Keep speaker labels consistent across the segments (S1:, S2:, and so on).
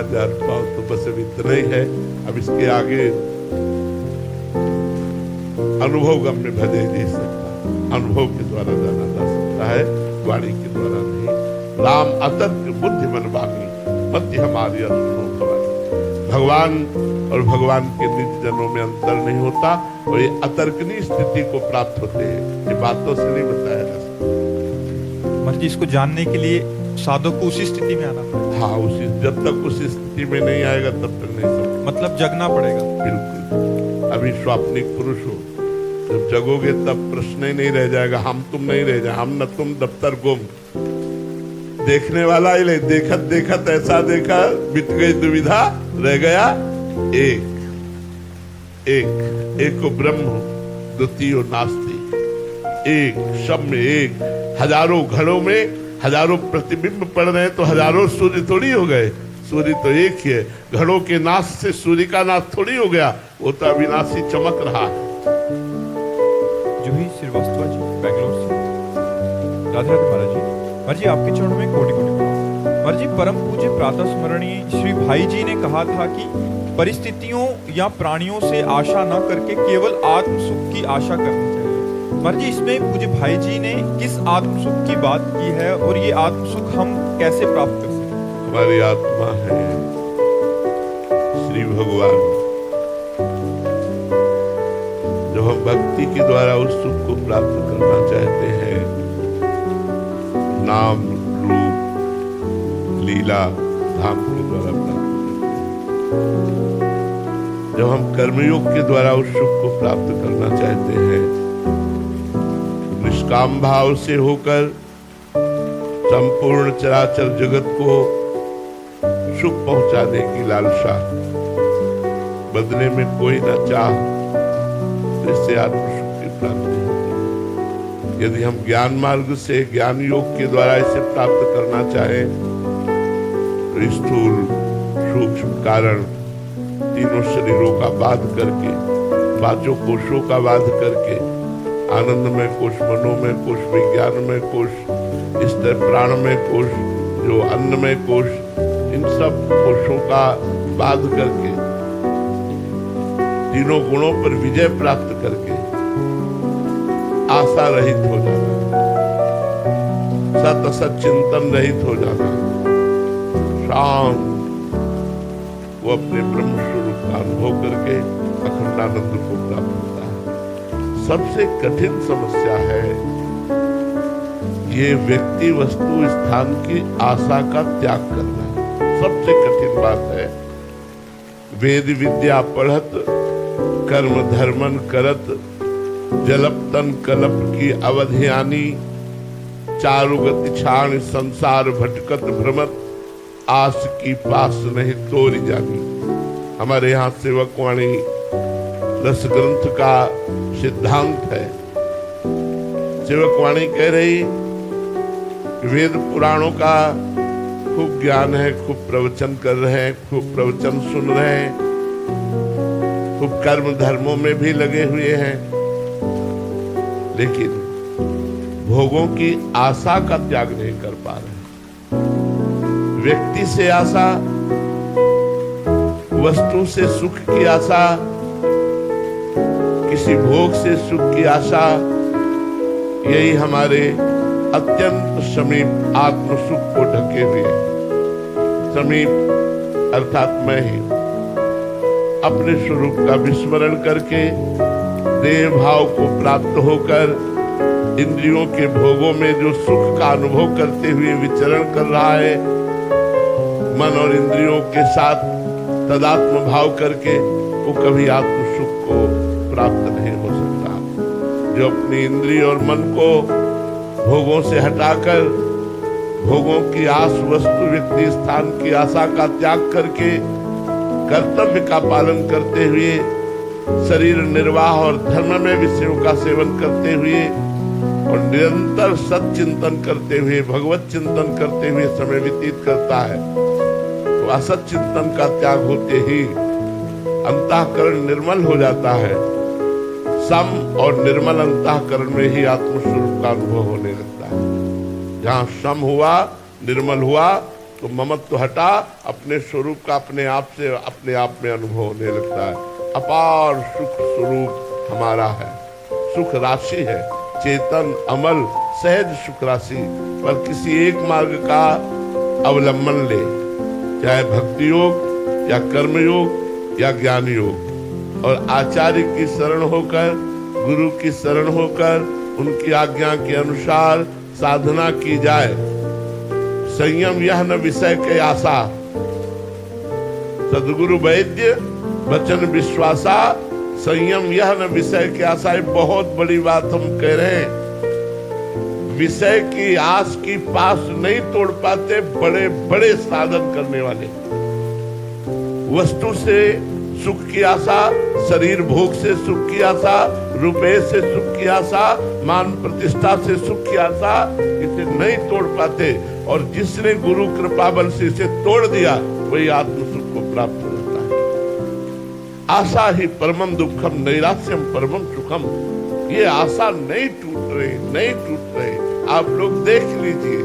S1: जहाँ जान पाओ तो बस अब इतना ही है। अब इसके आगे अनुभव गम्य भजे नहीं सकता, अनुभव के द्वारा जाना जा सकता है, वाणी के द्वारा नहीं। राम अतर्क बुद्धि मन वाणी मध्य हमारी अर्जुनों भवानी। भगवान और भगवान के निज जनों में अंतर नहीं होता और ये अतर्कनीय स्थिति को प्राप्त होते हैं। ये बातों से नहीं बताया जा सकता।
S2: महाराज जी, इसको जानने के लिए साधक को उसी स्थिति में आना पड़ेगा।
S1: हाँ, उसी जब तक उस स्थिति में नहीं आएगा तब तक नहीं समझ।
S2: मतलब जगना पड़ेगा।
S1: बिल्कुल। अभी स्वाप्निक पुरुष हो, जब जगोगे तब प्रश्न ही नहीं रह जाएगा, हम तुम नहीं रह जाए, हम न तुम दफ्तर गुम। देखने वाला ही नहीं, देखत देखत ऐसा देखा, बीत गई दुविधा, रह गया एक को ब्रह्म द्वितीय नास्ति। एक शब्द में एक, हजारों घड़ों में हजारों प्रतिबिंब पड़ रहे हैं तो हजारों सूर्य थोड़ी हो गए। सूर्य तो एक ही है। घड़ों के नाश से सूर्य का नाश थोड़ी हो गया, वो तो अविनाशी चमक रहा है।
S2: जूही श्रीवास्तव जी, बेंगलोर से। राधे राधे महाराज जी। महाराज जी, आपके चरणों में कोटि कोटि प्रणाम। महाराज जी, परम पूज्य प्रातः स्मरणीय श्री भाई जी ने कहा था कि परिस्थितियों या प्राणियों से आशा न करके केवल आत्म सुख की आशा करनी चाहिए। महाराज जी, इसमें पूज्य भाई जी ने किस आत्म सुख की बात की है और ये आत्म सुख हम कैसे प्राप्त कर सकते हैं?
S1: हमारी आत्मा है श्री भगवान। जो हम भक्ति के द्वारा उस सुख को प्राप्त करना चाहते हैं, नाम रूप लीला धाम के द्वारा प्राप्त करते हैं। जब हम कर्मयोग के द्वारा उस सुख को प्राप्त करना चाहते हैं, निष्काम भाव से होकर संपूर्ण चराचर जगत को सुख पहुंचाने की लालसा, बदले में कोई न चाह, इससे आत्म सुख की प्राप्ति होती। यदि हम ज्ञान मार्ग से ज्ञान योग के द्वारा इसे प्राप्त करना चाहें तो स्थूल सूक्ष्म कारण तीनों शरीरों का बाध करके, पांचों कोशों का बाध करके, आनंदमय कोश, मनोमय कोश, विज्ञानमय कोश, स्तर प्राणमय कोश, जो अन्नमय कोश, इन सब कोशों का बाध करके, तीनों गुणों पर विजय प्राप्त करके आशा रहित हो जाना, सत असत चिंतन रहित हो जाना, शांत, वो अपने ब्रह्म स्वरूप का अनुभव करके अखंडानंद को प्राप्त होता है। सबसे कठिन समस्या है ये व्यक्ति वस्तु स्थान की आशा का त्याग करना। सबसे कठिन बात है। वेद विद्या पढ़त, कर्म धर्मन करत, जलप तन कलप की अवधियानी, चारुगति छाण संसार भटकत भ्रमत, आस की पास नहीं तोरी जानी। हमारे यहाँ सेवक वाणी रस ग्रंथ का सिद्धांत है। सेवक वाणी कह रही, वेद पुराणों का खूब ज्ञान है, खूब प्रवचन कर रहे हैं, खूब प्रवचन सुन रहे हैं, खूब कर्म धर्मों में भी लगे हुए हैं, लेकिन भोगों की आशा का त्याग नहीं कर पा रहे। व्यक्ति से आशा, वस्तु से सुख की आशा, किसी भोग से सुख की आशा, यही हमारे अत्यंत समीप आत्म सुख को ढके हुए। समीप अर्थात मैं ही अपने स्वरूप का विस्मरण करके देह भाव को प्राप्त होकर इंद्रियों के भोगों में जो सुख का अनुभव करते हुए विचरण कर रहा है, मन और इंद्रियों के साथ तदात्म भाव करके वो कभी आत्म सुख को प्राप्त नहीं हो सकता। जो अपनी इंद्रिय और मन को भोगों से हटाकर भोगों की आस, वस्तु व्यक्ति स्थान की आशा का त्याग करके कर्तव्य का पालन करते हुए शरीर निर्वाह और धर्म में विषयों का सेवन करते हुए और निरंतर सत चिंतन करते हुए, भगवत चिंतन करते हुए समय व्यतीत करता है, तो असत चिंतन का त्याग होते ही अंतःकरण निर्मल हो जाता है। सम और निर्मल अंतःकरण में ही आत्मस्वरूप का अनुभव होने लगता है। जहाँ सम हुआ, निर्मल हुआ, तो ममत्व हटा, अपने स्वरूप का अपने आप में अनुभव होने लगता है। अपार सुख स्वरूप हमारा है, सुख राशि है, चेतन अमल सहज सुख राशि। पर किसी एक मार्ग का अवलंबन ले, चाहे भक्ति योग या कर्म योग या ज्ञान योग, और आचार्य की शरण होकर, गुरु की शरण होकर, उनकी आज्ञा के अनुसार साधना की जाए। संयम यह न विषय के आशा, सदगुरु वैद्य वचन विश्वासा। संयम यह न विषय की आशा, ये बहुत बड़ी बात हम कह रहे हैं। विषय की आस की पास नहीं तोड़ पाते बड़े बड़े साधन करने वाले। वस्तु से सुख की आशा, शरीर भोग से सुख की आशा, रुपए से सुख की आशा, मान प्रतिष्ठा से सुख की आशा, इसे नहीं तोड़ पाते। और जिसने गुरु कृपा बल से इसे तोड़ दिया, वही आत्म सुख को प्राप्त होता है। आशा ही परमम दुखम नैराश्यम परमम सुखम। ये आशा नहीं टूट रही, नहीं टूट रही। आप लोग देख लीजिए,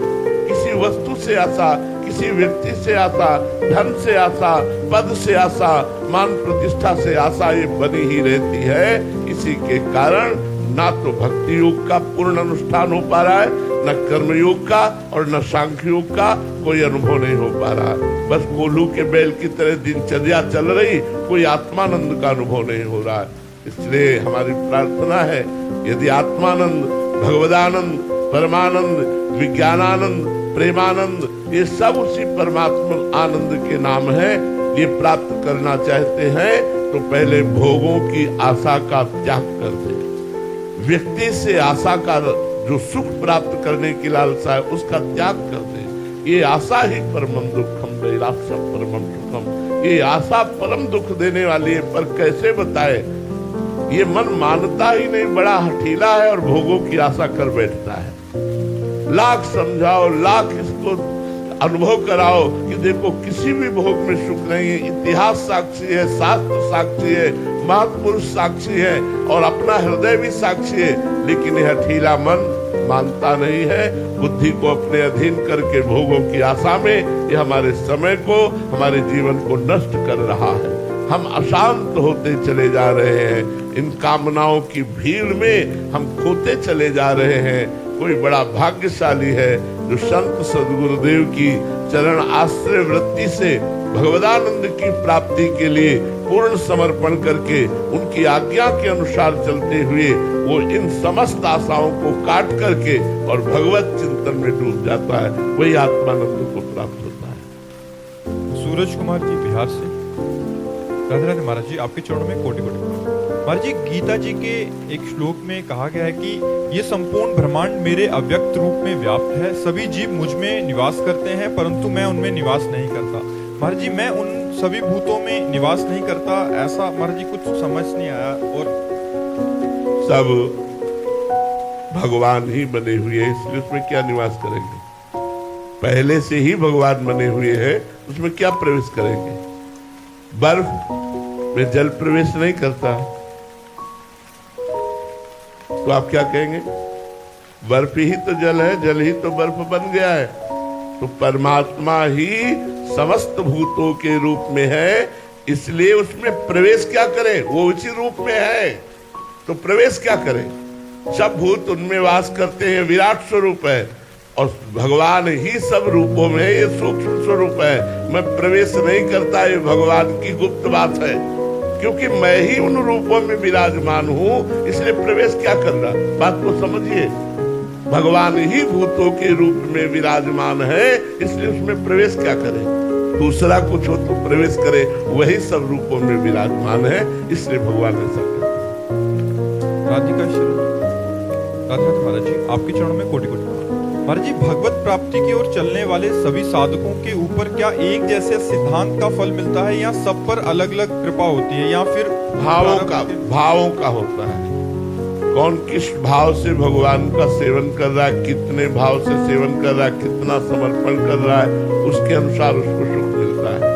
S1: किसी वस्तु से आशा, किसी व्यक्ति से आशा, धन से आशा, पद से आशा, मान प्रतिष्ठा से आशा, ये बनी ही रहती है। इसी के कारण ना तो भक्ति योग का पूर्ण अनुष्ठान हो पा रहा है, न कर्म योग का और न सांख्य योग का कोई अनुभव नहीं हो पा रहा है। बस कोल्हू के बैल की तरह दिनचर्या चल रही, कोई आत्मानंद का अनुभव नहीं हो रहा है। इसलिए हमारी प्रार्थना है, यदि आत्मानंद, भगवदानंद, परमानंद, विज्ञानानंद, प्रेमानंद, ये सब उसी परमात्मा आनंद के नाम है, ये प्राप्त करना चाहते हैं तो पहले भोगों की आशा का त्याग कर दे। व्यक्ति से आशा का, जो सुख प्राप्त करने की लालसा है, उसका त्याग कर दे। ये आशा ही परमम दुखम नैराश्यम परमम सुखम। ये आशा परम दुख देने वाली है, पर कैसे बताए? ये मन मानता ही नहीं, बड़ा हठीला है और भोगों की आशा कर बैठता है। लाख समझाओ, लाख इसको अनुभव कराओ कि देखो किसी भी भोग में सुख नहीं है। इतिहास साक्षी है, शास्त्र साक्षी है, महापुरुष साक्षी है और अपना हृदय भी साक्षी है। लेकिन यह हठीला मन मानता नहीं है। बुद्धि को अपने अधीन करके भोगों की आशा में यह हमारे समय को, हमारे जीवन को नष्ट कर रहा है। हम अशांत होते चले जा रहे हैं, इन कामनाओं की भीड़ में हम खोते चले जा रहे हैं। कोई बड़ा भाग्यशाली है जो संत सदगुरुदेव की चरण आश्रय वृत्ति से भगवदानंद की प्राप्ति के लिए पूर्ण समर्पण करके, उनकी आज्ञा के अनुसार चलते हुए वो इन समस्त आशाओं को काट करके और भगवत चिंतन में डूब जाता है, वही आत्मानंद को प्राप्त होता है।
S2: सूरज कुमार जी बिहार से। राधे राधे महाराज जी, आपके चरणों में कोटि कोटि प्रणाम। महाराज जी, गीता जी के एक श्लोक में कहा गया है कि ये संपूर्ण ब्रह्मांड मेरे अव्यक्त रूप में व्याप्त है। सभी जीव मुझ में निवास करते हैं, परंतु मैं उनमें निवास नहीं करता। महाराज जी, मैं उन सभी भूतों में निवास नहीं करता, ऐसा महाराज जी कुछ समझ नहीं आया। और
S1: सब भगवान ही बने हुए हैं, इसलिए उसमें क्या निवास करेंगे? पहले से ही भगवान बने हुए हैं, उसमें क्या प्रवेश करेंगे? बर्फ में जल प्रवेश नहीं करता, तो आप क्या कहेंगे? बर्फ ही तो जल है, जल ही तो बर्फ बन गया है। तो परमात्मा ही समस्त भूतों के रूप में है, इसलिए उसमें प्रवेश क्या करें? वो उसी रूप में है, तो प्रवेश क्या करें? सब भूत उनमें वास करते हैं, विराट स्वरूप है और भगवान ही सब रूपों में है, ये सूक्ष्म स्वरूप है। मैं प्रवेश नहीं करता, ये भगवान की गुप्त बात है, क्योंकि मैं ही उन रूपों में विराजमान हूं, इसलिए प्रवेश क्या कर रहा? बात को समझिए, भगवान ही भूतों के रूप में विराजमान है, इसलिए उसमें प्रवेश क्या करे? दूसरा कुछ हो तो प्रवेश करे, वही सब रूपों में विराजमान है, इसलिए भगवान ऐसा करते हैं।
S2: राधिका शरण। राधे राधे महाराज जी, आपके चरणों में कोटि कोटि महाराज जी, भगवत प्राप्ति की ओर चलने वाले सभी साधकों के ऊपर क्या एक जैसे सिद्धांत का फल मिलता है, या सब पर अलग अलग कृपा होती है, या फिर
S1: भावों का होता है? कौन किस भाव से भगवान का सेवन कर रहा है, कितने भाव से सेवन कर रहा है, कितना समर्पण कर रहा है, उसके अनुसार उसको सुख मिलता है।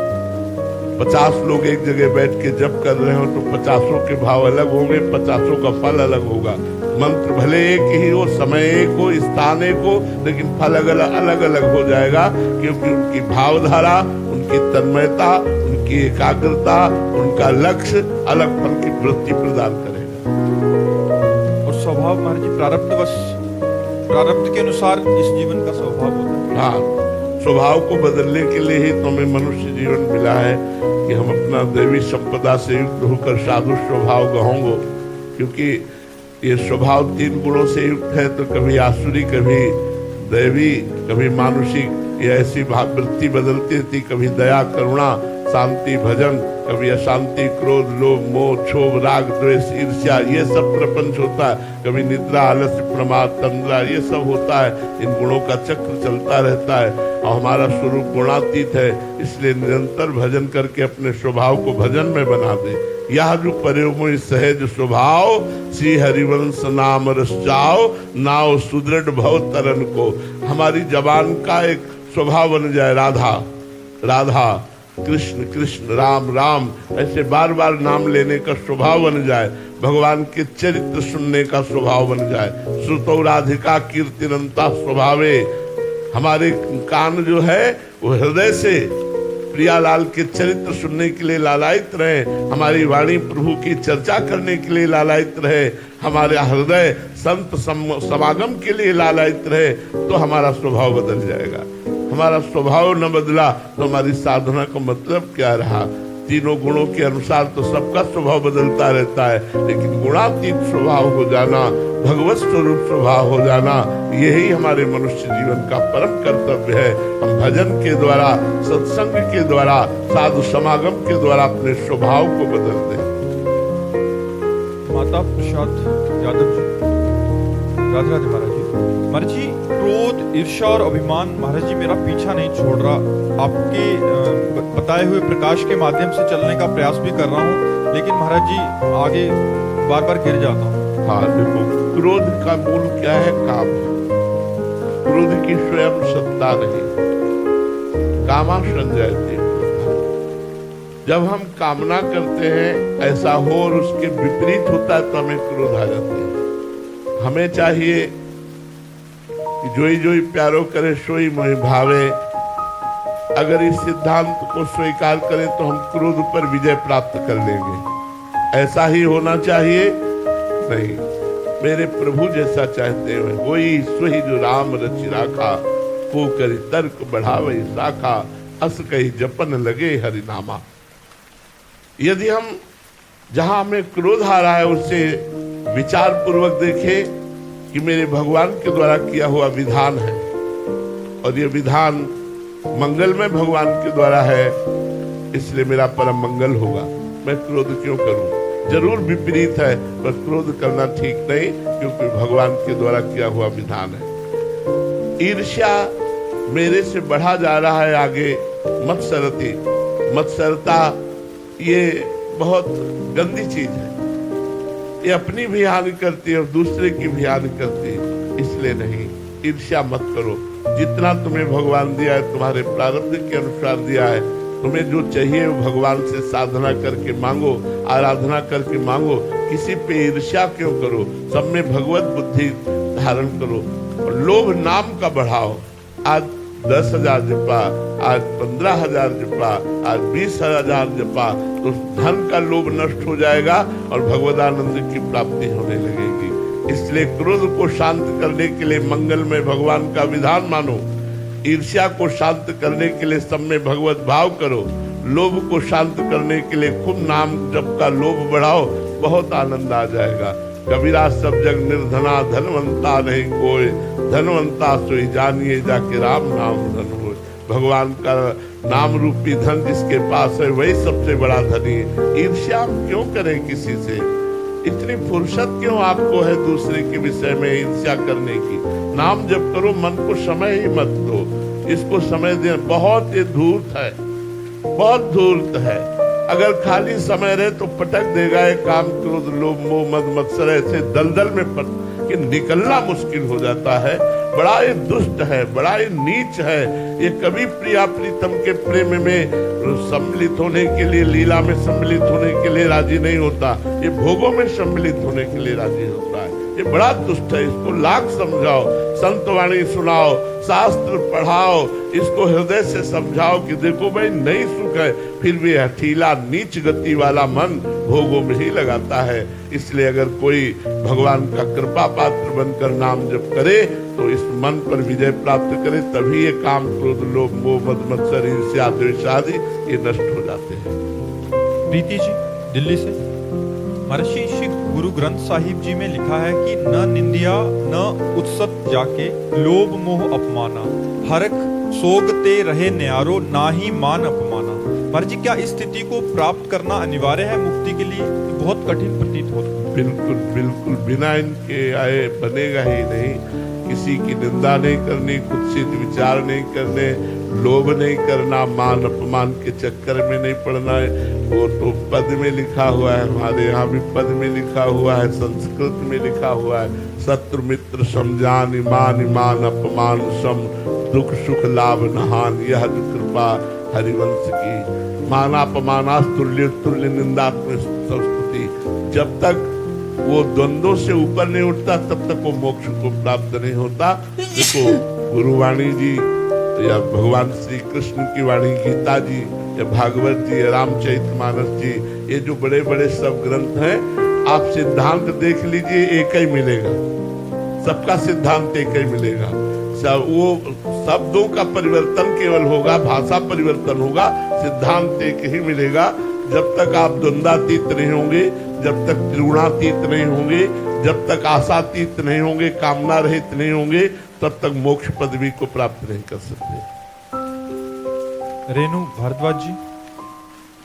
S1: 50 लोग एक जगह बैठ के जप कर रहे हो तो 50 के भाव अलग होंगे, 50 का फल अलग होगा। मंत्र भले एक ही हो, समय एक हो, स्थान एक हो, लेकिन फल अलग अलग हो जाएगा, क्योंकि उनकी भावधारा, उनकी तन्मयता, उनकी एकाग्रता, उनका लक्ष्य अलग फल की वृत्ति प्रदान करेगा।
S2: और स्वभाव महाराज जी प्रारब्ध के अनुसार इस जीवन का स्वभाव होता है।
S1: हाँ, स्वभाव को बदलने के लिए ही तो हमें मनुष्य जीवन मिला है कि हम अपना दैवी संपदा से युक्त होकर साधु स्वभाव गहोंगो, क्योंकि ये स्वभाव 3 गुणों से युक्त है, तो कभी आसुरी, कभी दैवी, कभी मानुषिक, ये ऐसी वृत्ति बदलती रहती, कभी दया, करुणा, शांति, भजन, कभी अशांति, क्रोध, लोभ, मोह, क्षोभ, राग, द्वेष, ईर्ष्या, ये सब प्रपंच होता है, कभी निद्रा, आलस्य, प्रमाद, तंद्रा, ये सब होता है। इन गुणों का चक्र चलता रहता है और हमारा स्वरूप गुणातीत है, इसलिए निरंतर भजन करके अपने स्वभाव को भजन में बना दे। यह जो परमोय सहज स्वभाव, श्री हरिवंश नाम रस जाओ, नाव सुदृढ़ भव तरन को। हमारी जबान का एक स्वभाव बन जाए, राधा राधा, कृष्ण कृष्ण, राम राम, ऐसे बार बार नाम लेने का स्वभाव बन जाए, भगवान के चरित्र सुनने का स्वभाव बन जाए। श्रुतौ राधिका कीर्तिनंता स्वभावे, हमारे कान जो है वो हृदय से प्रियालाल के चरित्र सुनने के लिए लालायित रहे, हमारी वाणी प्रभु की चर्चा करने के लिए लालायित रहे, हमारे हृदय संत समागम के लिए लालायित रहे, तो हमारा स्वभाव बदल जाएगा। हमारा स्वभाव न बदला तो हमारी साधना का मतलब क्या रहा? तीनों गुणों के अनुसार तो सबका स्वभाव बदलता रहता है, लेकिन गुणातीत स्वभाव हो जाना, भगवत स्वरूप स्वभाव हो जाना, यही हमारे मनुष्य जीवन का परम कर्तव्य है। हम भजन के द्वारा, सत्संग के द्वारा, साधु समागम के द्वारा अपने स्वभाव को बदल दें।
S2: माता प्रसाद यादव जी, राधे राधे महाराज जी। महाराज जी, क्रोध, ईर्ष्या और अभिमान महाराज जी मेरा पीछा नहीं छोड़ रहा। आपके बताए हुए प्रकाश के माध्यम से चलने का प्रयास भी कर रहा हूँ, लेकिन महाराज जी आगे बार बार गिर जाता हूँ।
S1: हाँ देखो, क्रोध का मूल क्या है? काम। क्रोध की स्वयं सत्ता नहीं, कामा संजयते। जब हम कामना करते हैं ऐसा हो और उसके विपरीत होता है तो हमें क्रोध आ जाती है। हमें चाहिए कि जोई जोई प्यारो करे सोई मोहि भावे। अगर इस सिद्धांत को स्वीकार करें तो हम क्रोध पर विजय प्राप्त कर लेंगे। ऐसा ही होना चाहिए? नहीं, मेरे प्रभु जैसा चाहते हैं वही सोई जो राम रचि राखा, को करी तर्क बढ़ावे शाखा, अस कही जपन लगे हरिनामा। यदि हम जहां हमें क्रोध आ रहा है उसे विचार पूर्वक देखें कि मेरे भगवान के द्वारा किया हुआ विधान है और ये विधान मंगलमय भगवान के द्वारा है, इसलिए मेरा परम मंगल होगा। मैं क्रोध क्यों करूं? जरूर विपरीत है, पर क्रोध करना ठीक नहीं, क्योंकि भगवान के द्वारा किया हुआ विधान है। ईर्ष्या मेरे से बढ़ा जा रहा है आगे, मत्सरती, मत्सरता ये बहुत गंदी चीज है। ये अपनी भी हानि करती है और दूसरे की भी हानि करती है, इसलिए नहीं, ईर्ष्या मत करो। जितना तुम्हें भगवान दिया है तुम्हारे प्रारब्ध के अनुसार दिया है, तुम्हें जो चाहिए वो भगवान से साधना करके मांगो, आराधना करके मांगो। किसी पे ईर्ष्या क्यों करो? सब में भगवत बुद्धि धारण करो और लोभ नाम का बढ़ाओ। आज 10,000 जपा, आज 15,000 जपा, आज 20,000 जपा, तो धन का लोभ नष्ट हो जाएगा और भगवदानंद की प्राप्ति होने लगेगी। इसलिए क्रोध को शांत करने के लिए मंगलमय भगवान का विधान मानो, ईर्ष्या को शांत करने के लिए सब में भगवत भाव करो, लोभ को शांत करने के लिए खूब नाम जप का लोभ बढ़ाओ, बहुत आनंद आ जाएगा। कबीरा सब जग निर्धना, धनवंता नहीं कोई, धनवंता सोई जानिए जाके राम नाम धन हो। भगवान का नाम रूपी धन जिसके पास है वही सबसे बड़ा धनी है। ईर्ष्या क्यों करें किसी से? इतनी फुर्सत क्यों आपको है दूसरे के विषय में ईर्ष्या करने की? नाम जप करो, मन को समय ही मत दो, इसको समय दे। बहुत ये धूर्त है, बहुत धूर्त है। अगर खाली समय रहे तो पटक देगा ये काम, क्रोध, लोभ, मोह, मद, मत्सर ऐसे दलदल में कि निकलना मुश्किल हो जाता है। बड़ा ये दुष्ट है, बड़ा ये नीच है। ये कभी प्रिया प्रीतम के प्रेम में सम्मिलित होने के लिए, लीला में सम्मिलित होने के लिए राजी नहीं होता, ये भोगों में सम्मिलित होने के लिए राजी होता है। ये बड़ा दुष्ट है, इसको लाख समझाओ, संतवाणी सुनाओ, शास्त्र पढ़ाओ, इसको हृदय से समझाओ कि देखो भाई नहीं सुख है, फिर भी हठीला नीच गति वाला मन भोगों में ही लगाता है। इसलिए अगर कोई भगवान का कृपा पात्र बनकर नाम जप करे तो इस मन पर विजय प्राप्त करे, तभी ये काम क्रोध लोभ मोह मद मत्सर ईर्ष्या द्वेष आदि ये नष्ट हो जाते हैं।
S2: प्रीति जी दिल्ली से, महर्षि श्री गुरु ग्रंथ साहिब जी में लिखा है कि न निंदिया न उत्सत जाके लोभ मोह अपमाना, हरख सोगते रहे न्यारो ना ही मान अपमाना। महर्षि क्या इस स्थिति को प्राप्त करना अनिवार्य है मुक्ति के लिए? बहुत कठिन प्रतीत होता है।
S1: बिल्कुल बिल्कुल, बिना इनके आए बनेगा ही नहीं। किसी की निंदा नहीं करनी, कुत्सित विचार नहीं करने, लोभ नहीं करना, मान अपमान के चक्कर में नहीं पड़ना है। वो तो पद में लिखा हुआ है, हमारे यहाँ भी पद में लिखा हुआ है, संस्कृत में लिखा हुआ है, शत्रु मित्र समझान, ईमान ईमान अपमान सम, दुख सुख लाभ नहान, यह जो कृपा हरिवंश की। मानापमानास तुल्य तुल्य निंदात्मक संस्कृति, जब तक वो द्वंद्वों से ऊपर नहीं उठता तब तक वो मोक्ष को प्राप्त नहीं होता। देखो गुरुवाणी जी या भगवान श्री कृष्ण की वाणी, गीता जी या भागवत जी या रामचरितमानस जी, ये जो बड़े बड़े सब ग्रंथ हैं, आप सिद्धांत देख लीजिए एक ही मिलेगा, सबका सिद्धांत एक ही मिलेगा। सब वो शब्दों का परिवर्तन केवल होगा, भाषा परिवर्तन होगा, सिद्धांत एक ही मिलेगा। जब तक आप द्वंद्वातीत नहीं होंगे, जब तक त्रिगुणातीत नहीं होंगे, जब तक आशातीत नहीं होंगे, कामना रहित नहीं होंगे, तब तक मोक्ष पदवी को प्राप्त नहीं कर सकते।
S2: रेणु भारद्वाज जी,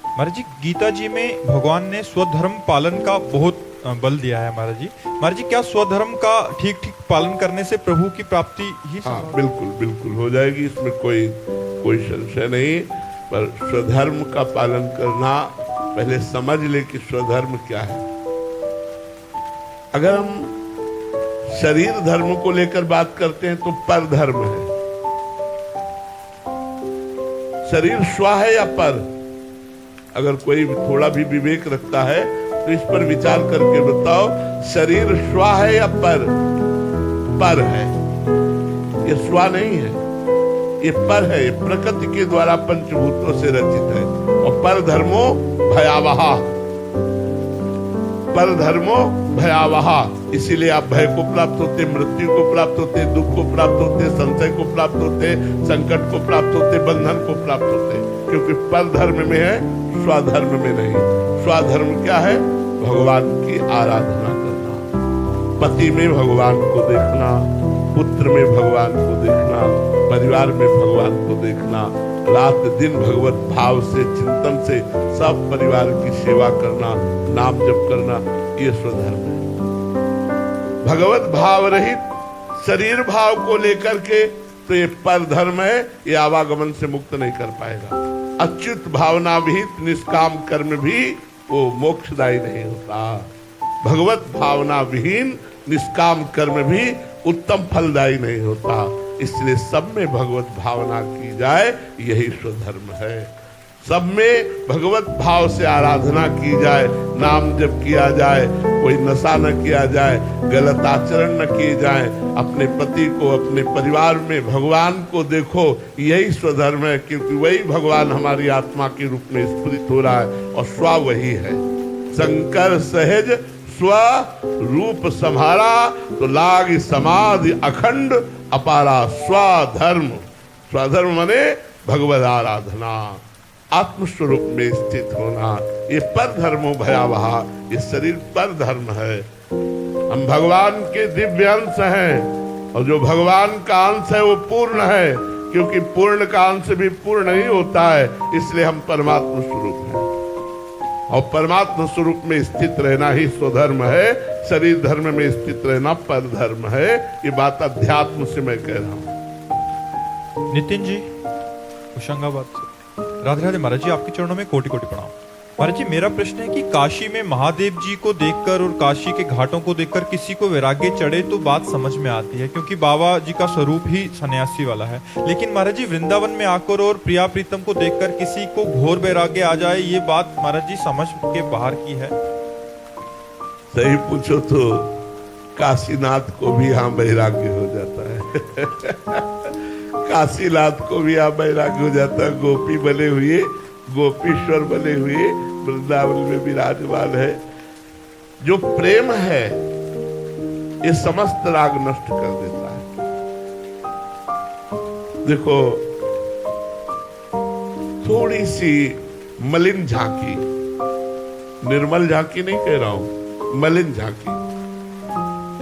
S2: महाराज जी गीता जी में भगवान ने स्वधर्म पालन का बहुत बल दिया है। महाराज जी क्या स्वधर्म का ठीक ठीक पालन करने से प्रभु की प्राप्ति ही?
S1: हाँ बिल्कुल बिल्कुल हो जाएगी, इसमें कोई संशय नहीं। पर स्वधर्म का पालन करना, पहले समझ ले कि स्वधर्म क्या है। अगर हम शरीर धर्म को लेकर बात करते हैं तो पर धर्म है। शरीर स्व है या पर? अगर कोई थोड़ा भी विवेक रखता है तो इस पर विचार करके बताओ, शरीर स्व है या पर? पर है। ये स्व नहीं है, ये पर है, ये प्रकृति के द्वारा पंचभूतों से रचित है। और पर धर्मो भयावह, पर धर्मो भयावह, इसीलिए आप भय को प्राप्त होते, मृत्यु को प्राप्त होते, दुख को प्राप्त होते, संशय को प्राप्त होते, संकट को प्राप्त होते, बंधन को प्राप्त होते, क्योंकि पर धर्म में है, स्वधर्म में नहीं। स्वधर्म क्या है? भगवान की आराधना करना, पति में भगवान को देखना, पुत्र में भगवान को देखना, परिवार में भगवान को देखना, रात दिन भगवत भाव से चिंतन से सब परिवार की सेवा करना, नाम जप करना, ये स्वधर्म है। भगवत भाव रहित शरीर भाव को लेकर के तो ये पर धर्म है, ये आवागमन से मुक्त नहीं कर पाएगा। अच्युत भावना विहित निष्काम कर्म भी वो मोक्षदायी नहीं होता। भगवत भावना विहीन निष्काम कर्म भी उत्तम फलदायी नहीं होता। इसलिए सब में भगवत भावना की जाए, यही स्वधर्म है। सब में भगवत भाव से आराधना की जाए, नाम जप किया जाए, कोई नशा न किया जाए, गलत आचरण न किए जाए, अपने पति को, अपने परिवार में भगवान को देखो, यही स्वधर्म है। क्योंकि वही भगवान हमारी आत्मा के रूप में स्फुरित हो रहा है और स्व वही है। शंकर सहज स्व रूप संहारा, तो लाग समाधि अखंड अपारा। स्वधर्म, स्वधर्म माने भगवत आराधना, आत्मस्वरूप में स्थित होना। ये पर धर्मो भयावह, ये शरीर पर धर्म है। हम भगवान के दिव्य अंश हैं और जो भगवान का अंश है वो पूर्ण है, क्योंकि पूर्ण का अंश भी पूर्ण नहीं होता है। इसलिए हम परमात्मा स्वरूप हैं और परमात्मा स्वरूप में स्थित रहना ही स्वधर्म है। शरीर धर्म में स्थित रहना पर धर्म है। ये बात अध्यात्म से मैं कह रहा हूं।
S2: नितिन जी होशंगाबाद से, राधे राधे महाराज जी, आपके चरणों में कोटि कोटि प्रणाम। महाराज जी मेरा प्रश्न है कि काशी में महादेव जी को देखकर और काशी के घाटों को देखकर किसी को वैराग्य चढ़े तो बात समझ में आती है, क्योंकि बाबा जी का स्वरूप ही सन्यासी वाला है। लेकिन महाराज जी वृंदावन में आकर और प्रिया प्रीतम को देखकर किसी को घोर वैराग्य आ जाए, ये बात महाराज जी समझ के बाहर की है।
S1: सही पूछो तो काशीनाथ को भी यहाँ वैराग्य हो जाता है। काशीनाथ को भी यहाँ वैराग्य हो जाता है। गोपी बने हुए, गोपीश्वर बने हुए वृंदावन में विराजमान है। जो प्रेम है ये समस्त राग नष्ट कर देता है। देखो, थोड़ी सी मलिन झांकी, निर्मल झांकी नहीं कह रहा हूं, मलिन झांकी,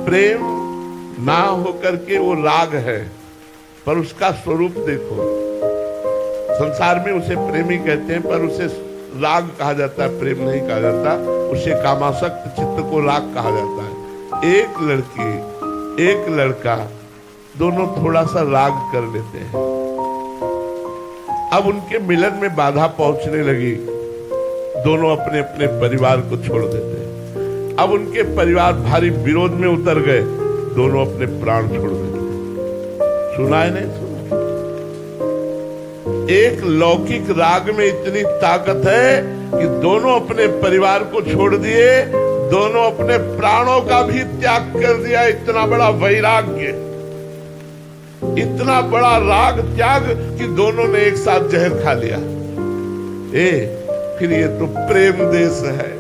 S1: प्रेम ना होकर के वो राग है, पर उसका स्वरूप देखो। संसार में उसे प्रेमी कहते हैं, पर उसे राग कहा जाता है, प्रेम नहीं कहा जाता। उसे कामासक्त चित्त को राग कहा जाता है। एक लड़की एक लड़का दोनों थोड़ा सा राग कर लेते हैं। अब उनके मिलन में बाधा पहुंचने लगी, दोनों अपने अपने परिवार को छोड़ देते हैं। अब उनके परिवार भारी विरोध में उतर गए, दोनों अपने प्राण छोड़ देते हैं। सुना है नहीं सुना? एक लौकिक राग में इतनी ताकत है कि दोनों अपने परिवार को छोड़ दिए, दोनों अपने प्राणों का भी त्याग कर दिया। इतना बड़ा वैराग्य, इतना बड़ा राग त्याग कि दोनों ने एक साथ जहर खा लिया। फिर ये तो प्रेम देश है,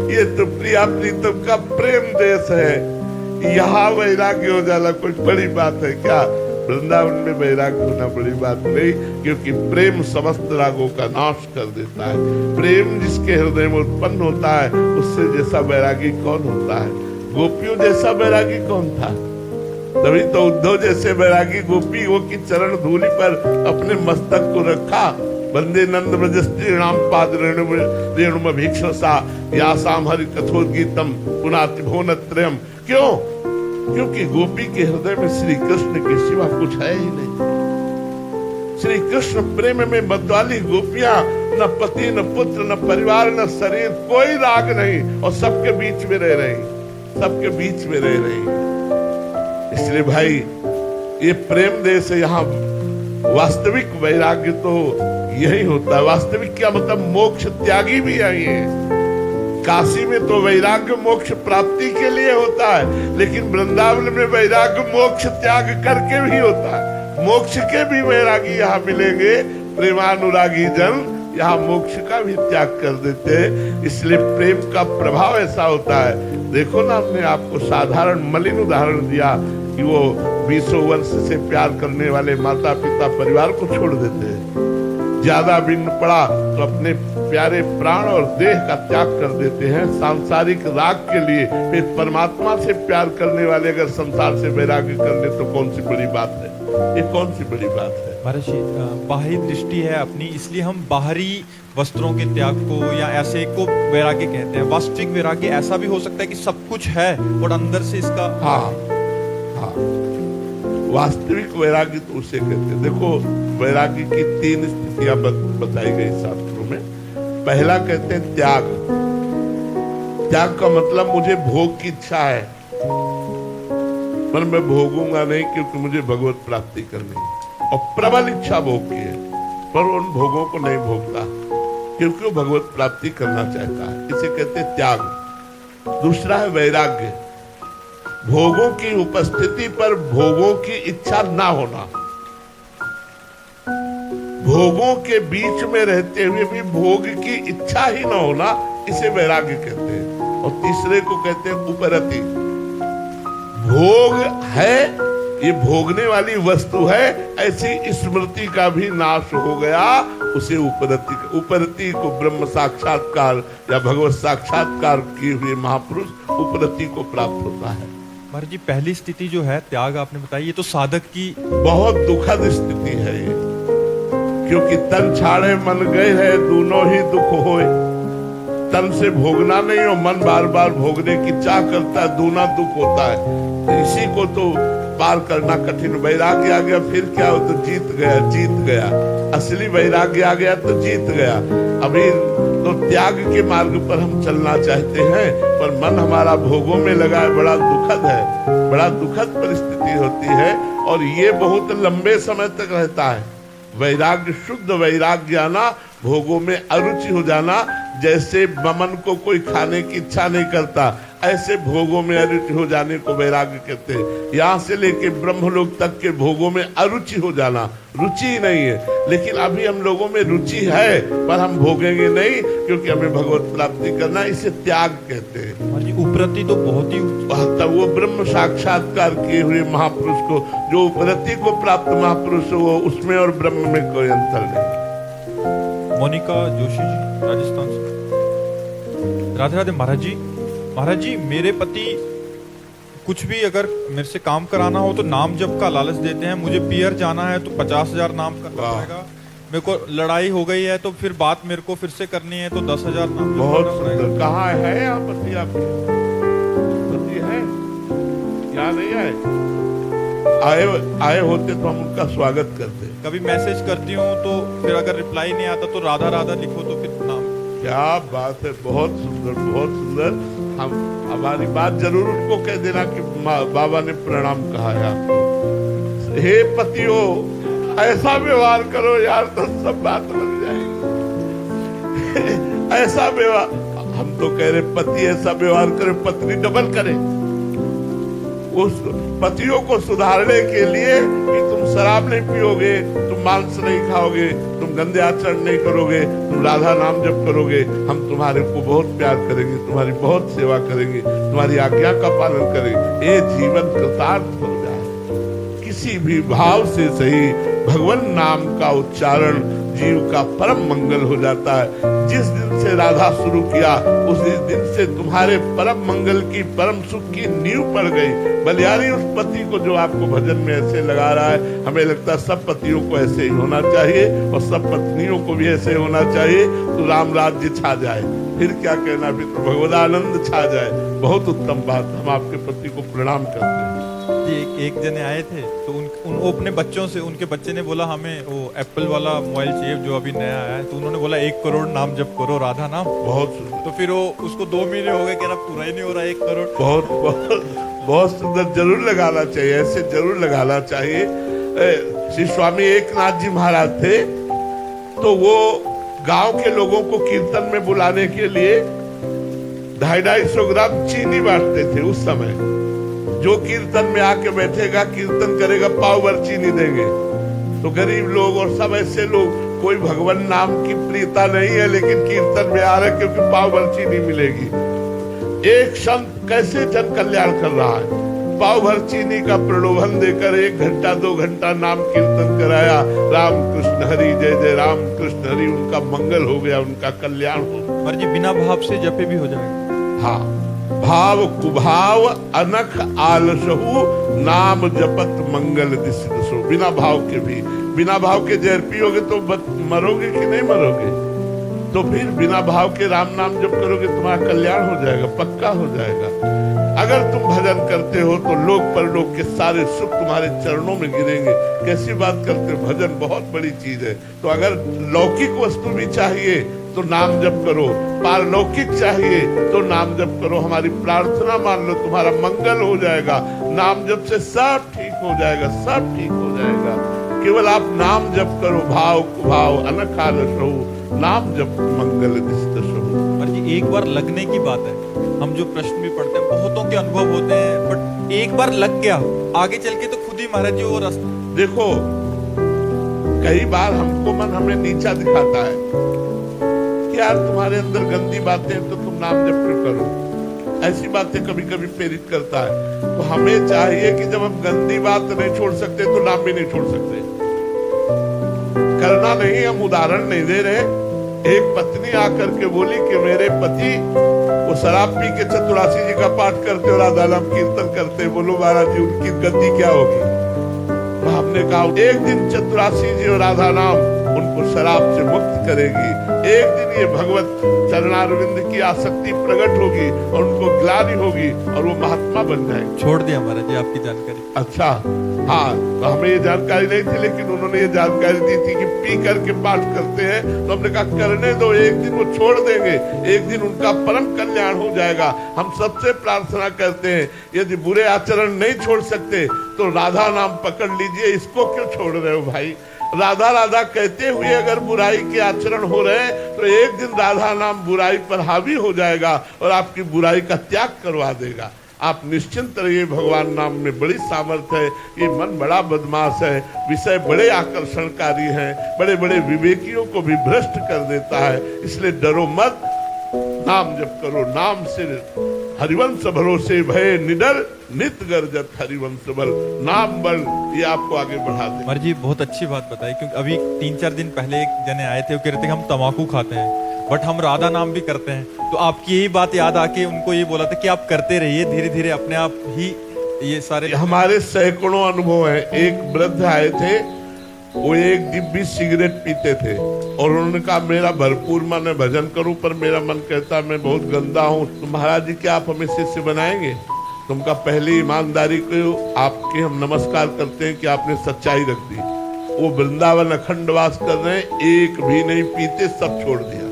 S1: ये तो प्रिया प्रीतम का प्रेम देश है। यहाँ वैराग्य हो जाना कोई बड़ी बात है क्या? वृंदावन में वैराग्य होना बड़ी बात नहीं, क्योंकि प्रेम समस्त रागों का नाश कर देता है। प्रेम जिसके हृदय में उत्पन्न होता है, उससे जैसा वैरागी कौन होता है? गोपियों जैसा वैरागी कौन था? तभी तो उद्धव जैसे वैरागी गोपियों की चरण धूलि पर अपने मस्तक को रखा। वंदे नंद ब्रज स्त्रीणाम पाद रेणुम भीक्षसा यासाम हरि कथोद्गीतम पुनाति भुवनत्रयम्। क्यों? क्योंकि गोपी के हृदय में श्री कृष्ण के सिवा कुछ है ही नहीं। श्री कृष्ण प्रेम में मतवाली गोपियां, न पति न पुत्र न परिवार न शरीर, कोई राग नहीं, और सबके बीच में रह रही, सबके बीच में रह रही। इसलिए भाई ये प्रेम देश है। यहाँ वास्तविक वैराग्य तो यही होता है। वास्तविक क्या मतलब? मोक्ष त्यागी भी आई है। काशी में तो वैराग्य मोक्ष प्राप्ति के लिए होता है, लेकिन वृंदावन में वैराग्य मोक्ष त्याग करके भी होता है। मोक्ष के भी वैरागी यहाँ मिलेंगे। प्रेमानुरागी जन यहाँ मोक्ष का भी त्याग कर देते हैं। इसलिए प्रेम का प्रभाव ऐसा होता है। देखो ना, हमने आपको साधारण मलिन उदाहरण दिया कि वो 20 वर्ष से प्यार करने वाले माता पिता परिवार को छोड़ देते हैं। ज्यादा बिन पड़ा तो अपने प्यारे प्राण और देह का त्याग कर देते हैं सांसारिक राग के लिए। फिर परमात्मा से प्यार करने वाले अगर संसार से वैराग्य कर ले तो कौन सी बड़ी बात है? ये कौन सी बड़ी बात है?
S2: महाराज जी, बाहरी दृष्टि है अपनी, इसलिए हम बाहरी वस्त्रों के त्याग को या ऐसे को वैराग्य कहते हैं। वास्तविक वैराग्य ऐसा भी हो सकता है कि सब कुछ है और अंदर से इसका
S1: हाँ, वास्तविक वैराग्य तो उसे कहते हैं। देखो, वैराग्य की 3 स्थितियां बताई गई शास्त्रों में। पहला कहते हैं त्याग। त्याग का मतलब मुझे भोग की इच्छा है, पर मैं भोगूंगा नहीं क्योंकि मुझे भगवत प्राप्ति करनी है। और प्रबल इच्छा भोग की है, पर उन भोगों को नहीं भोगता क्योंकि वो भगवत प्राप्ति करना चाहता है। इसे कहते हैं त्याग। दूसरा है वैराग्य। भोगों की उपस्थिति पर भोगों की इच्छा ना होना, भोगों के बीच में रहते हुए भी भोग की इच्छा ही ना होना, इसे वैराग्य कहते हैं। और तीसरे को कहते हैं उपरति। भोग है, ये भोगने वाली वस्तु है, ऐसी स्मृति का भी नाश हो गया, उसे उपरति। उपरति को ब्रह्म साक्षात्कार या भगवत साक्षात्कार किए हुए महापुरुष उपरति को प्राप्त होता है।
S2: महाराज जी, पहली स्थिति जो है त्याग आपने बताई, ये तो साधक की
S1: बहुत दुखद स्थिति है ये, क्योंकि तन छाड़े मन गए है, दोनों ही दुख होए। तन से भोगना नहीं और मन बार बार भोगने की चाह करता है, दूना दुख होता है। इसी को तो पार करना कठिन। वैराग्य आ गया फिर क्या हो? तो जीत गया, जीत गया। असली वैराग्य आ गया तो जीत गया। अभी तो त्याग के मार्ग पर हम चलना चाहते हैं, पर मन हमारा भोगों में लगा है। बड़ा दुखद है, बड़ा दुखद परिस्थिति होती है, और ये बहुत लंबे समय तक रहता है। वैराग्य, शुद्ध वैराग्य आना, भोगों में अरुचि हो जाना। जैसे बमन को कोई खाने की इच्छा नहीं करता, ऐसे भोगों में अरुचि हो जाने को वैराग्य कहते हैं। यहाँ से लेके ब्रह्मलोक तक के भोगों में अरुचि हो जाना, रुचि ही नहीं है। लेकिन अभी हम लोगों में रुचि है, पर हम भोगेंगे नहीं, क्योंकि हमें भगवत प्राप्ति करना, इसे त्याग कहते हैं।
S2: महाराज जी उपरति तो बहुत ही
S1: तब वो ब्रह्म साक्षात्कार किए हुए महापुरुष को, जो उपरति को प्राप्त महापुरुष हो, उसमें और ब्रह्म में कोई अंतर नहीं।
S2: मोनिका जोशी जी राजस्थान से। राधे राधे महाराज जी। महाराज जी मेरे पति कुछ भी अगर मेरे से काम कराना हो तो नाम जप का लालच देते हैं। मुझे पियर जाना है तो 50,000 नाम करना पड़ेगा। मेरे को लड़ाई हो गई है तो फिर बात मेरे को फिर से करनी है तो 10,000 नाम
S1: बहुत सुंदर। कहाँ है यहाँ पति आपके? पति है यहाँ नहीं आए? आए होते तो हम उनका स्वागत करते।
S2: कभी मैसेज करती हूँ तो फिर अगर रिप्लाई नहीं आता तो राधा राधा लिखो तो फिर नाम।
S1: क्या बात है, बहुत सुंदर, बहुत सुंदर। हम हमारी बात जरूर उनको कह देना कि बाबा ने प्रणाम कहा है आपको। हे पतियों, ऐसा व्यवहार करो यार तो सब बात लग जाएगी। ऐसा व्यवहार, हम तो कह रहे पति ऐसा व्यवहार करे, पत्नी डबल करे। उस पतियों को सुधारने के लिए कि तुम शराब नहीं पियोगे, तुम मांस नहीं खाओगे, तुम गंदे आचरण नहीं करोगे, तुम राधा नाम जप करोगे, हम तुम्हारे को बहुत प्यार करेंगे, तुम्हारी बहुत सेवा करेंगे, तुम्हारी आज्ञा का पालन करेंगे। ये जीवन कृतार्थ हो जाए। किसी भी भाव से सही भगवान नाम का उच्चारण जीव का परम मंगल हो जाता है। जिस दिन से राधा शुरू किया उस दिन से तुम्हारे परम मंगल की, परम सुख की नींव पड़ गई। बलियारी उस पति को जो आपको भजन में ऐसे लगा रहा है, हमें लगता है सब पतियों को ऐसे ही होना चाहिए और सब पत्नियों को भी ऐसे होना चाहिए, तो राम राज्य छा जाए। फिर क्या कहना, फिर तो भगवदानंद छा जाए। बहुत उत्तम बात। हम आपके पति को प्रणाम करते हैं।
S2: एक जने आए थे तो वो अपने बच्चों से, उनके बच्चे ने बोला हमें वो एप्पल वाला मोबाइल चाहिए जो अभी नया आया है, तो उन्होंने बोला 1 करोड़ नाम जप करो राधा नाम।
S1: बहुत सुंदर।
S2: तो फिर वो उसको 2 महीने हो गए, कह रहा पूरा ही नहीं हो रहा 1 करोड़।
S1: बहुत बहुत बहुत सुंदर। जरूर लगाना चाहिए, ऐसे जरूर लगाना चाहिए। श्री स्वामी एकनाथ जी महाराज थे, तो वो गांव के लोगों को कीर्तन में बुलाने के लिए 250-250 ग्राम चीनी बांटते थे उस समय। जो कीर्तन में आके बैठेगा, कीर्तन करेगा, पाव भर चीनी देंगे। तो गरीब लोग और सब ऐसे लोग, कोई भगवान नाम की प्रियता नहीं है लेकिन कीर्तन में आ रहे क्योंकि पाव भर चीनी मिलेगी। एक संत कैसे जन कल्याण कर रहा है, पाव भर चीनी का प्रलोभन देकर 1 घंटा 2 घंटा नाम कीर्तन कराया। राम कृष्ण हरि जय जय राम कृष्ण हरि, उनका मंगल हो गया, उनका कल्याण हो गया।
S2: पर जी बिना भाव से जपे भी हो जाएगा।
S1: हाँ, भाव कुभाव अनख आलसहु नाम जपत मंगल दिसो। बिना भाव के भी, बिना भाव के जहर पियोगे तो मरोगे कि नहीं मरोगे? तो फिर बिना भाव के राम नाम जप करोगे, तुम्हारा कल्याण हो जाएगा, पक्का हो जाएगा। अगर तुम भजन करते हो तो लोक परलोक के सारे सुख तुम्हारे चरणों में गिरेंगे। कैसी बात करते हो, भजन बहुत बड़ी चीज है। तो अगर लौकिक वस्तु भी चाहिए तो नाम जप करो, पारलौकिक चाहिए तो नाम जप करो। हमारी प्रार्थना मान लो, तुम्हारा मंगल हो जाएगा। नाम जप से सब ठीक हो जाएगा, सब ठीक हो जाएगा। केवल आप नाम जप करो, भाव कुभाव अनख आलस रहो, नाम जप मंगल दिसो।
S2: पर जी एक बार लगने की बात है, हम जो प्रश्न भी पढ़ते हैं बहुतों के अनुभव होते हैं, बट एक बार लग गया आगे चल के तो खुद ही महाराज जी वो रास्ता।
S1: देखो, कई बार हमको मन हमें नीचा दिखाता है कि यार तुम्हारे अंदर गंदी बातें तो तुम नाम जप क्यों करो। ऐसी बातें कभी कभी प्रेरित करता है। तो हमें चाहिए कि जब हम गंदी बात नहीं छोड़ सकते तो नाम भी नहीं छोड़ सकते। करना नहीं, हम उदाहरण नहीं दे रहे। एक पत्नी आकर के बोली कि मेरे पति वो शराब पी के चतुरासी जी का पाठ करते और राधा नाम कीर्तन करते। बोलो महाराज जी उनकी गति क्या होगी? तो हमने कहा एक दिन चतुरासी जी और राधा नाम उनको शराब से मुक्त करेगी। एक दिन ये भगवत चरणारविंद की आसक्ति प्रकट होगी और उनको ग्लानि होगी और वो महात्मा बन जाएंगे।
S2: छोड़ दिया महाराज जी आपकी जानकारी।
S1: अच्छा, हाँ, तो हमें ये जानकारी नहीं थी, लेकिन उन्होंने ये जानकारी दी थी कि पी करके पाठ करते हैं। तो हमने कहा करने दो, एक दिन वो छोड़ देंगे, एक दिन उनका परम कल्याण हो जाएगा। हम सबसे प्रार्थना करते हैं, यदि बुरे आचरण नहीं छोड़ सकते तो राधा नाम पकड़ लीजिए। इसको क्यों छोड़ रहे हो भाई? राधा राधा कहते हुए अगर बुराई के आचरण हो रहे हैं तो एक दिन राधा नाम बुराई पर हावी हो जाएगा और आपकी बुराई का त्याग करवा देगा। आप निश्चिंत रहिए, भगवान नाम में बड़ी सामर्थ्य है। ये मन बड़ा बदमाश है, विषय बड़े आकर्षणकारी हैं, बड़े बड़े विवेकियों को भी भ्रष्ट कर देता है। इसलिए डरो मत, नाम जप करो, नाम से हरिवंश भरोसे भय निडर, नित गर्जत हरिवंश बल। नाम बल ये आपको आगे बढ़ा दे।
S2: कुमार जी बहुत अच्छी बात बताई, क्योंकि अभी 3-4 दिन पहले एक जने आए थे, वो कह रहे थे कि हम तम्बाकू खाते हैं बट हम राधा नाम भी करते हैं। तो आपकी यही बात याद आके उनको ये बोला था कि आप करते रहिए, धीरे धीरे अपने आप ही ये सारे।
S1: हमारे सैकड़ों अनुभव हैं। एक वृद्ध आए थे, वो एक डिब्बी सिगरेट पीते थे और उन्होंने कहा मेरा भरपूर मन है भजन करूं, पर मेरा मन कहता मैं बहुत गंदा हूं। तो महाराज जी क्या आप हमें शिष्य बनाएंगे? तुमका पहली ईमानदारी को आपके हम नमस्कार करते हैं कि आपने सच्चाई रख दी। वो वृंदावन अखंडवास कर रहे हैं, एक भी नहीं पीते, सब छोड़ दिया।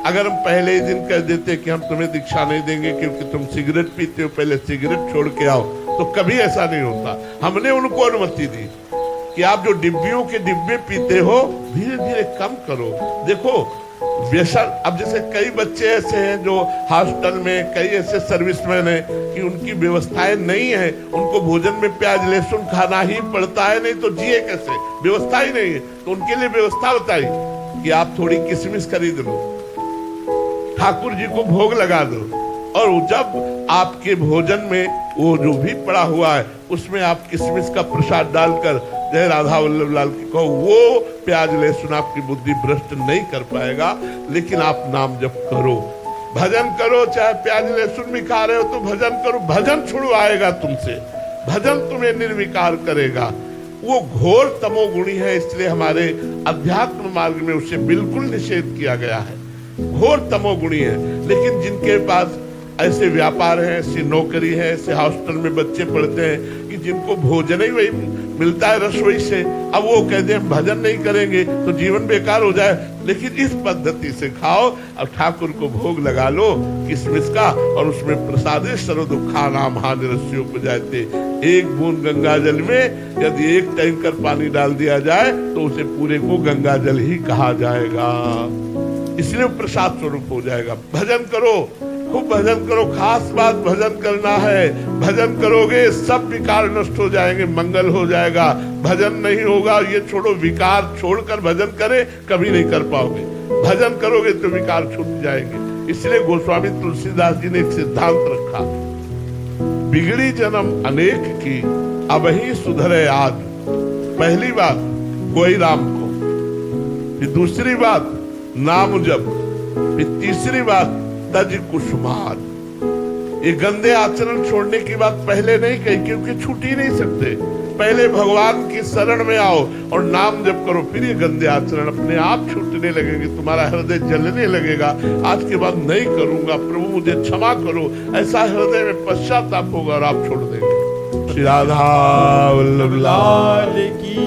S1: अगर हम पहले ही दिन कह देते कि हम तुम्हें दीक्षा नहीं देंगे क्योंकि तुम सिगरेट पीते हो, पहले सिगरेट छोड़ के आओ, तो कभी ऐसा नहीं होता। हमने उनको अनुमति दी कि आप जो डिब्बियों के डिब्बे पीते हो धीरे धीरे कम करो। देखो व्यसन, अब जैसे कई बच्चे ऐसे हैं जो हॉस्टल में, कई ऐसे सर्विसमैन हैं कि उनकी व्यवस्थाएं नहीं है, उनको भोजन में प्याज लहसुन खाना ही पड़ता है, नहीं तो जिए कैसे, व्यवस्था ही नहीं है। तो उनके लिए व्यवस्था बताई कि आप थोड़ी किशमिश खरीद लो, ठाकुर जी को भोग लगा दो, और जब आपके भोजन में वो जो भी पड़ा हुआ है उसमें आप किशमिश का प्रसाद डालकर जय राधा वल्लभ लाल की कहो, वो प्याज लहसुन आपकी बुद्धि भ्रष्ट नहीं कर पाएगा। लेकिन आप नाम जप करो, भजन करो, चाहे प्याज लहसुन भी खा रहे हो तो भजन करो, भजन छुड़वाएगा तुमसे, भजन तुम्हें निर्विकार करेगा। वो घोर तमोगुणी है, इसलिए हमारे अध्यात्म मार्ग में उसे बिल्कुल निषेध किया गया है। घोर तमोगुणी है। लेकिन जिनके पास ऐसे व्यापार है, ऐसी नौकरी है, ऐसे हॉस्टल में बच्चे पढ़ते हैं कि जिनको भोजन ही वही मिलता है रसोई से, अब वो कहते हैं भजन नहीं करेंगे तो जीवन बेकार हो जाए। लेकिन इस पद्धति से खाओ, अब ठाकुर को भोग लगा लो किशमिश का, और उसमें प्रसादे सर्व दुखा नाम हानिरस्यों को जाते। एक बूंद गंगा जल में यदि एक टैंकर पानी डाल दिया जाए तो उसे पूरे को गंगा जल ही कहा जाएगा, इसलिए प्रसाद स्वरूप हो जाएगा। भजन करो, खूब भजन करो, खास बात भजन करना है। भजन करोगे सब विकार नष्ट हो जाएंगे, मंगल हो जाएगा। भजन नहीं होगा, ये छोड़ो, विकार छोड़कर भजन करे कभी नहीं कर पाओगे। भजन करोगे तो विकार छूट जाएंगे। इसलिए गोस्वामी तुलसीदास जी ने एक सिद्धांत रखा, बिगड़ी जन्म अनेक की अब ही सुधरे आज। पहली बात कोई राम को, फिर दूसरी बात नाम जप, फिर तीसरी बात तज कुसुमार। ये गंदे आचरण छोड़ने की बात पहले नहीं कही क्योंकि छूट ही नहीं सकते। पहले भगवान की शरण में आओ और नाम जप करो, फिर ये गंदे आचरण अपने आप छूटने लगेंगे, तुम्हारा हृदय जलने लगेगा। आज के बाद नहीं करूंगा, प्रभु मुझे क्षमा करो, ऐसा हृदय में पश्चाताप होगा और आप छोड़ देंगे। श्री राधा वल्लभ लाल की